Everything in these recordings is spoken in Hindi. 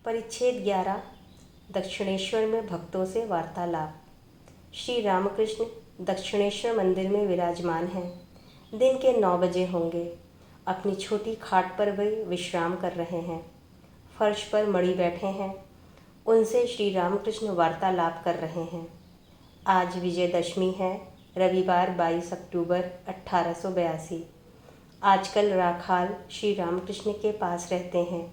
परिच्छेद 11। दक्षिणेश्वर में भक्तों से वार्तालाप। श्री रामकृष्ण दक्षिणेश्वर मंदिर में विराजमान हैं। दिन के 9 बजे होंगे। अपनी छोटी खाट पर वे विश्राम कर रहे हैं। फर्श पर मणि बैठे हैं। उनसे श्री रामकृष्ण वार्तालाप कर रहे हैं। आज विजयदशमी है, रविवार 22 अक्टूबर 1882। आजकल राखाल श्री रामकृष्ण के पास रहते हैं।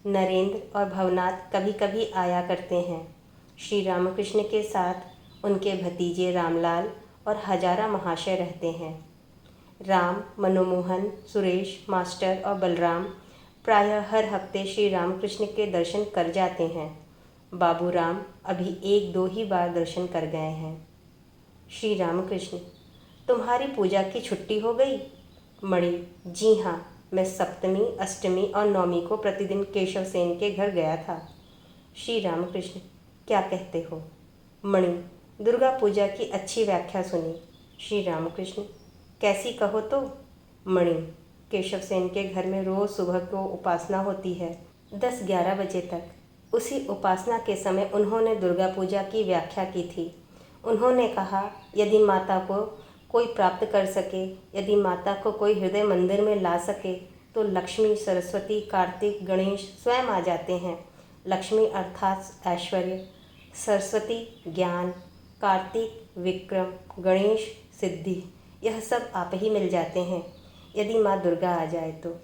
नरेंद्र और भवनाथ कभी कभी आया करते हैं। श्री रामकृष्ण के साथ उनके भतीजे रामलाल और हजारा महाशय रहते हैं। राम, मनोमोहन, सुरेश मास्टर और बलराम प्रायः हर हफ्ते श्री रामकृष्ण के दर्शन कर जाते हैं। बाबूराम अभी 1-2 ही बार दर्शन कर गए हैं। श्री रामकृष्ण, तुम्हारी पूजा की छुट्टी हो गई? मणि, जी हाँ, मैं सप्तमी, अष्टमी और नवमी को प्रतिदिन केशव सेन के घर गया था। श्री रामकृष्ण, क्या कहते हो? मणि, दुर्गा पूजा की अच्छी व्याख्या सुनी। श्री रामकृष्ण, कैसी कहो तो? मणि, केशव सेन के घर में रोज़ सुबह को उपासना होती है 10-11 बजे तक। उसी उपासना के समय उन्होंने दुर्गा पूजा की व्याख्या की थी। उन्होंने कहा, यदि माता को कोई प्राप्त कर सके, यदि माता को कोई हृदय मंदिर में ला सके, तो लक्ष्मी, सरस्वती, कार्तिक, गणेश स्वयं आ जाते हैं। लक्ष्मी अर्थात ऐश्वर्य, सरस्वती ज्ञान, कार्तिक विक्रम, गणेश सिद्धि, यह सब आप ही मिल जाते हैं यदि माँ दुर्गा आ जाए तो।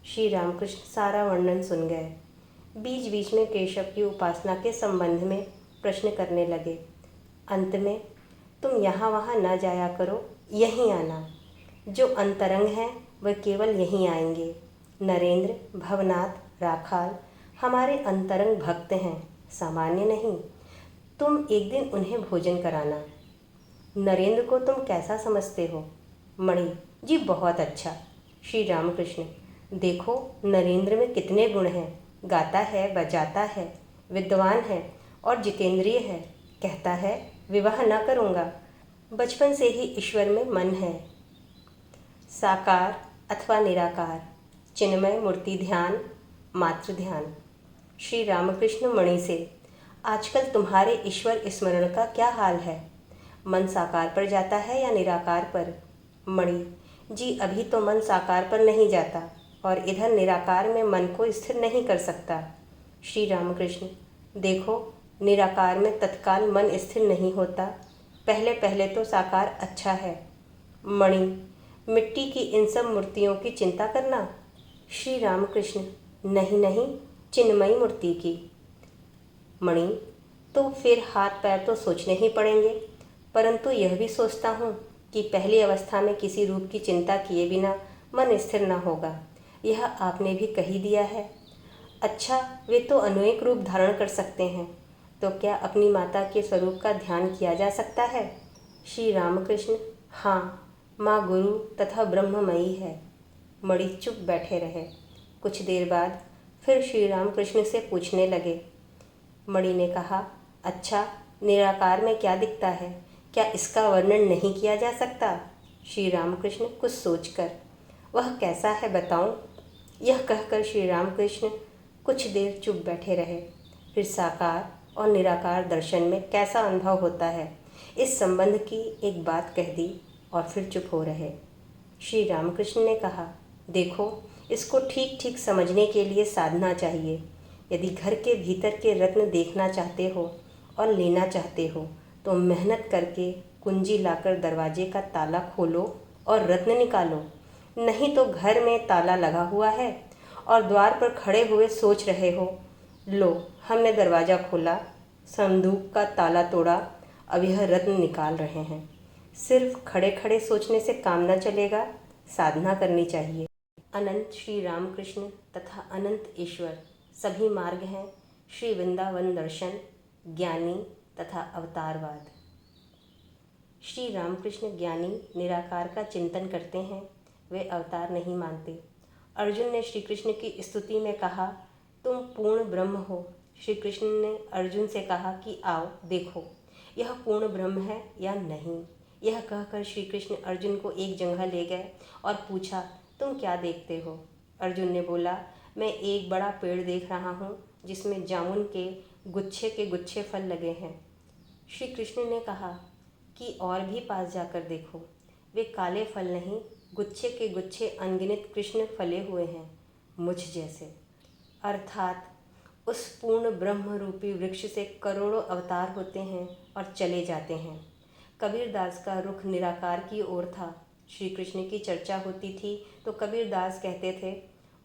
श्री रामकृष्ण सारा वर्णन सुन गए। बीच बीच में केशव की उपासना के संबंध में प्रश्न करने लगे। अंत में, तुम यहाँ वहाँ न जाया करो, यहीं आना। जो अंतरंग हैं वह केवल यहीं आएंगे। नरेंद्र, भवनाथ, राखाल हमारे अंतरंग भक्त हैं, सामान्य नहीं। तुम एक दिन उन्हें भोजन कराना। नरेंद्र को तुम कैसा समझते हो? मणि, जी बहुत अच्छा। श्री रामकृष्ण, देखो नरेंद्र में कितने गुण हैं। गाता है, बजाता है, विद्वान है और जितेंद्रिय है। कहता है विवाह न करूँगा। बचपन से ही ईश्वर में मन है। साकार अथवा निराकार, चिन्मय मूर्ति ध्यान, मातृ ध्यान। श्री रामकृष्ण मणि से, आजकल तुम्हारे ईश्वर स्मरण का क्या हाल है? मन साकार पर जाता है या निराकार पर? मणि, जी अभी तो मन साकार पर नहीं जाता और इधर निराकार में मन को स्थिर नहीं कर सकता। श्री रामकृष्ण, देखो निराकार में तत्काल मन स्थिर नहीं होता। पहले पहले तो साकार अच्छा है। मणि, मिट्टी की इन सब मूर्तियों की चिंता करना। श्री रामकृष्ण, नहीं नहीं, चिन्मयी मूर्ति की। मणि, तो फिर हाथ पैर तो सोचने ही पड़ेंगे, परंतु यह भी सोचता हूँ कि पहली अवस्था में किसी रूप की चिंता किए बिना मन स्थिर न होगा। यह आपने भी कही दिया है। अच्छा, वे तो अनेक रूप धारण कर सकते हैं, तो क्या अपनी माता के स्वरूप का ध्यान किया जा सकता है? श्री रामकृष्ण, हाँ, माँ गुरु तथा ब्रह्ममयी है। मणि चुप बैठे रहे। कुछ देर बाद फिर श्री रामकृष्ण से पूछने लगे। मणि ने कहा, अच्छा, निराकार में क्या दिखता है? क्या इसका वर्णन नहीं किया जा सकता? श्री रामकृष्ण कुछ सोचकर, वह कैसा है बताऊं? यह कहकर श्री रामकृष्ण कुछ देर चुप बैठे रहे। फिर साकार और निराकार दर्शन में कैसा अनुभव होता है, इस संबंध की एक बात कह दी और फिर चुप हो रहे। श्री रामकृष्ण ने कहा, देखो इसको ठीक ठीक समझने के लिए साधना चाहिए। यदि घर के भीतर के रत्न देखना चाहते हो और लेना चाहते हो तो मेहनत करके कुंजी लाकर दरवाजे का ताला खोलो और रत्न निकालो। नहीं तो घर में ताला लगा हुआ है और द्वार पर खड़े हुए सोच रहे हो, लो हमने दरवाज़ा खोला, संदूक का ताला तोड़ा, अब यह रत्न निकाल रहे हैं। सिर्फ खड़े खड़े सोचने से काम न चलेगा, साधना करनी चाहिए। अनंत श्री रामकृष्ण तथा अनंत ईश्वर सभी मार्ग हैं। श्री वृंदावन दर्शन, ज्ञानी तथा अवतारवाद। श्री रामकृष्ण ज्ञानी निराकार का चिंतन करते हैं, वे अवतार नहीं मानते। अर्जुन ने श्री कृष्ण की स्तुति में कहा, तुम पूर्ण ब्रह्म हो। श्री कृष्ण ने अर्जुन से कहा कि आओ देखो यह पूर्ण ब्रह्म है या नहीं। यह कहकर श्री कृष्ण अर्जुन को एक जगह ले गए और पूछा, तुम क्या देखते हो? अर्जुन ने बोला, मैं एक बड़ा पेड़ देख रहा हूँ जिसमें जामुन के गुच्छे फल लगे हैं। श्री कृष्ण ने कहा कि और भी पास जाकर देखो, वे काले फल नहीं, गुच्छे के गुच्छे अनगिनत कृष्ण फले हुए हैं, मुझ जैसे। अर्थात उस पूर्ण ब्रह्म रूपी वृक्ष से करोड़ों अवतार होते हैं और चले जाते हैं। कबीरदास का रुख निराकार की ओर था। श्री कृष्ण की चर्चा होती थी तो कबीरदास कहते थे,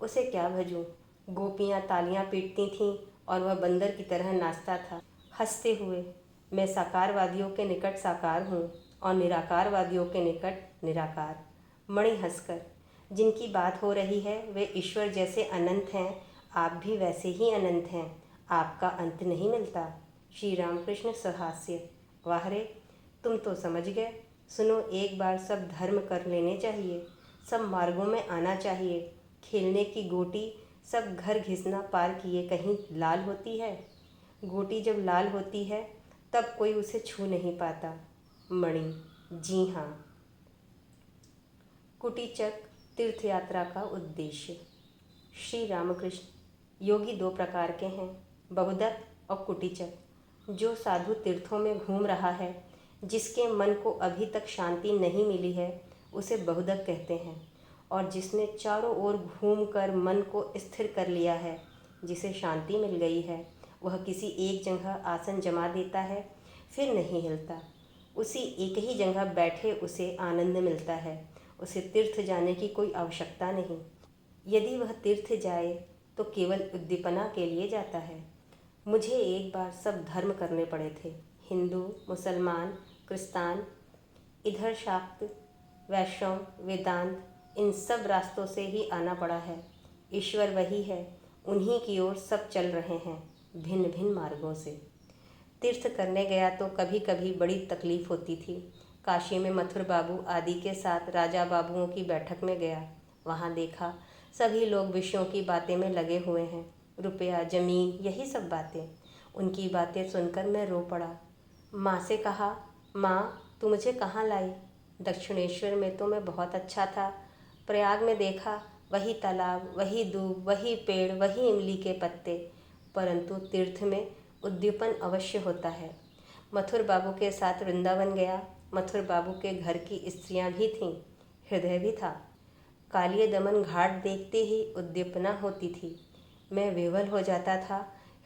उसे क्या भजूं, गोपियाँ तालियाँ पीटती थीं और वह बंदर की तरह नाचता था हंसते हुए। मैं साकारवादियों के निकट साकार हूँ और निराकारवादियों के निकट निराकार। मणि हंसकर, जिनकी बात हो रही है वे ईश्वर जैसे अनंत हैं, आप भी वैसे ही अनंत हैं, आपका अंत नहीं मिलता। श्री रामकृष्ण सहास्य, वाह रे, तुम तो समझ गए। सुनो, एक बार सब धर्म कर लेने चाहिए, सब मार्गों में आना चाहिए। खेलने की गोटी सब घर घिसना पार किए कहीं लाल होती है। गोटी जब लाल होती है तब कोई उसे छू नहीं पाता। मणि, जी हाँ। कुटीचक तीर्थ यात्रा का उद्देश्य। श्री रामकृष्ण, योगी दो प्रकार के हैं, बहुदत्त और कुटीचक। जो साधु तीर्थों में घूम रहा है, जिसके मन को अभी तक शांति नहीं मिली है, उसे बहुदत्त कहते हैं। और जिसने चारों ओर घूमकर मन को स्थिर कर लिया है, जिसे शांति मिल गई है, वह किसी एक जगह आसन जमा देता है, फिर नहीं हिलता। उसी एक ही जगह बैठे उसे आनंद मिलता है। उसे तीर्थ जाने की कोई आवश्यकता नहीं। यदि वह तीर्थ जाए तो केवल उद्दीपना के लिए जाता है। मुझे एक बार सब धर्म करने पड़े थे, हिंदू, मुसलमान, क्रिस्तान, इधर शाक्त, वैष्णव, वेदांत, इन सब रास्तों से ही आना पड़ा है। ईश्वर वही है, उन्हीं की ओर सब चल रहे हैं, भिन्न भिन्न मार्गों से। तीर्थ करने गया तो कभी कभी बड़ी तकलीफ होती थी। काशी में मथुर बाबू आदि के साथ राजा बाबुओं की बैठक में गया। वहाँ देखा सभी लोग विषयों की बातें में लगे हुए हैं, रुपया, जमीन, यही सब बातें। उनकी बातें सुनकर मैं रो पड़ा। माँ से कहा, माँ तू मुझे कहाँ लाई? दक्षिणेश्वर में तो मैं बहुत अच्छा था। प्रयाग में देखा, वही तालाब, वही दूब, वही पेड़, वही इमली के पत्ते। परंतु तीर्थ में उद्दीपन अवश्य होता है। मथुर बाबू के साथ वृंदावन गया। मथुर बाबू के घर की स्त्रियां भी थीं, हृदय भी था। कालिय दमन घाट देखते ही उद्दीपना होती थी। मैं विह्वल हो जाता था।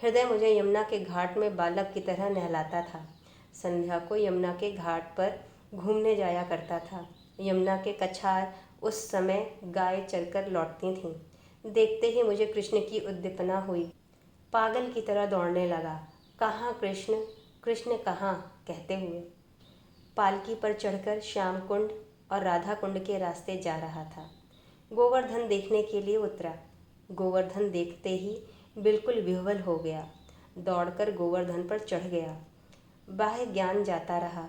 हृदय मुझे यमुना के घाट में बालक की तरह नहलाता था। संध्या को यमुना के घाट पर घूमने जाया करता था। यमुना के कछार उस समय गाय चरकर लौटती थीं। देखते ही मुझे कृष्ण की उद्दीपना हुई। पागल की तरह दौड़ने लगा, कहाँ कृष्ण, कृष्ण कहाँ कहते हुए। पालकी पर चढ़कर श्याम कुंड और राधा कुंड के रास्ते जा रहा था। गोवर्धन देखने के लिए उतरा। गोवर्धन देखते ही बिल्कुल विह्वल हो गया। दौड़कर गोवर्धन पर चढ़ गया। बाह्य ज्ञान जाता रहा।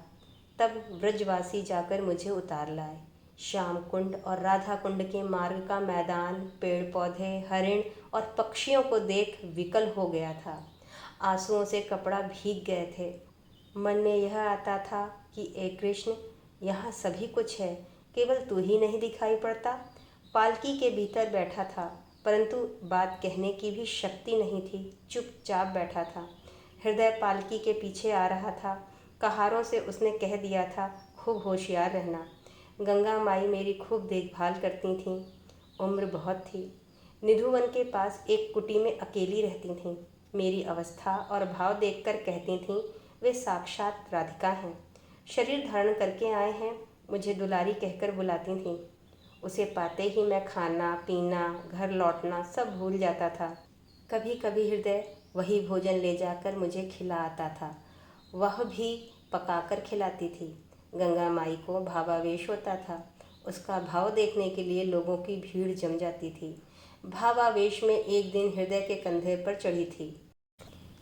तब ब्रजवासी जाकर मुझे उतार लाए। श्याम कुंड और राधा कुंड के मार्ग का मैदान, पेड़ पौधे, हरिण और पक्षियों को देख विकल हो गया था। आंसुओं से कपड़ा भीग गए थे। मन में यह आता था कि ए कृष्ण, यहाँ सभी कुछ है, केवल तू ही नहीं दिखाई पड़ता। पालकी के भीतर बैठा था, परंतु बात कहने की भी शक्ति नहीं थी, चुपचाप बैठा था। हृदय पालकी के पीछे आ रहा था। कहारों से उसने कह दिया था, खूब होशियार रहना। गंगा माई मेरी खूब देखभाल करती थीं। उम्र बहुत थी। निधुवन के पास एक कुटी में अकेली रहती थीं। मेरी अवस्था और भाव देखकर कहती थीं, वे साक्षात राधिका हैं, शरीर धारण करके आए हैं। मुझे दुलारी कहकर बुलाती थीं। उसे पाते ही मैं खाना पीना, घर लौटना सब भूल जाता था। कभी कभी हृदय वही भोजन ले जाकर मुझे खिला आता था। वह भी पकाकर खिलाती थी। गंगा माई को भावावेश होता था। उसका भाव देखने के लिए लोगों की भीड़ जम जाती थी। भावावेश में एक दिन हृदय के कंधे पर चढ़ी थी।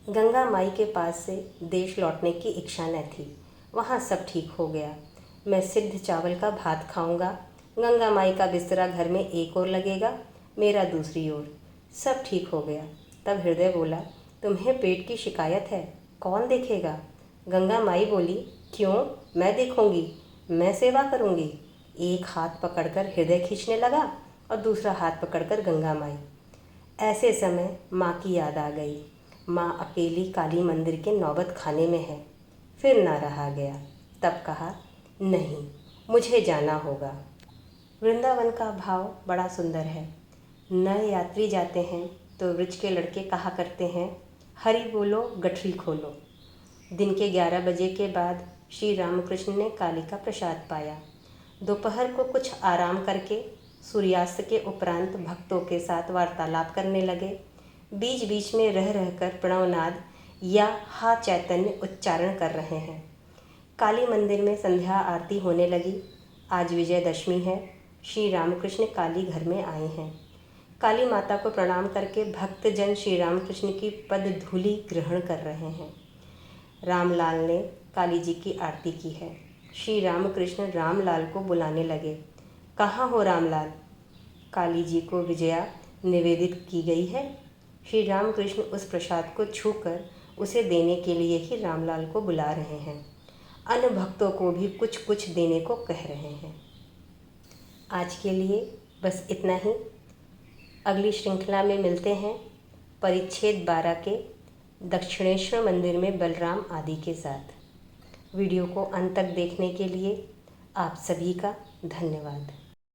गंगा माई के पास से देश लौटने की इच्छा न थी। वहाँ सब ठीक हो गया। मैं सिद्ध चावल का भात खाऊंगा। गंगा माई का बिस्तरा घर में एक ओर लगेगा, मेरा दूसरी ओर। सब ठीक हो गया। तब हृदय बोला, तुम्हें पेट की शिकायत है, कौन देखेगा? गंगा माई बोली, क्यों, मैं देखूंगी, मैं सेवा करूंगी। एक हाथ पकड़कर हृदय खींचने लगा और दूसरा हाथ पकड़कर गंगा माई। ऐसे समय माँ की याद आ गई। माँ अकेली काली मंदिर के नौबत खाने में है। फिर ना रहा गया। तब कहा, नहीं, मुझे जाना होगा। वृंदावन का भाव बड़ा सुंदर है। नए यात्री जाते हैं तो ब्रज के लड़के कहा करते हैं, हरि बोलो गठरी खोलो। दिन के 11 बजे के बाद श्री रामकृष्ण ने काली का प्रसाद पाया। दोपहर को कुछ आराम करके सूर्यास्त के उपरांत भक्तों के साथ वार्तालाप करने लगे। बीच बीच में रह रहकर प्रणवनाद या हा चैतन्य उच्चारण कर रहे हैं। काली मंदिर में संध्या आरती होने लगी। आज विजयदशमी है। श्री रामकृष्ण काली घर में आए हैं। काली माता को प्रणाम करके भक्तजन श्री रामकृष्ण की पद धूलि ग्रहण कर रहे हैं। रामलाल ने काली जी की आरती की है। श्री रामकृष्ण रामलाल को बुलाने लगे। कहाँ हो रामलाल? काली जी को विजया निवेदित की गई है। श्री रामकृष्ण उस प्रसाद को छूकर उसे देने के लिए ही रामलाल को बुला रहे हैं। अन्य भक्तों को भी कुछ कुछ देने को कह रहे हैं। आज के लिए बस इतना ही। अगली श्रृंखला में मिलते हैं परिच्छेद 12 के दक्षिणेश्वर मंदिर में बलराम आदि के साथ। वीडियो को अंत तक देखने के लिए आप सभी का धन्यवाद।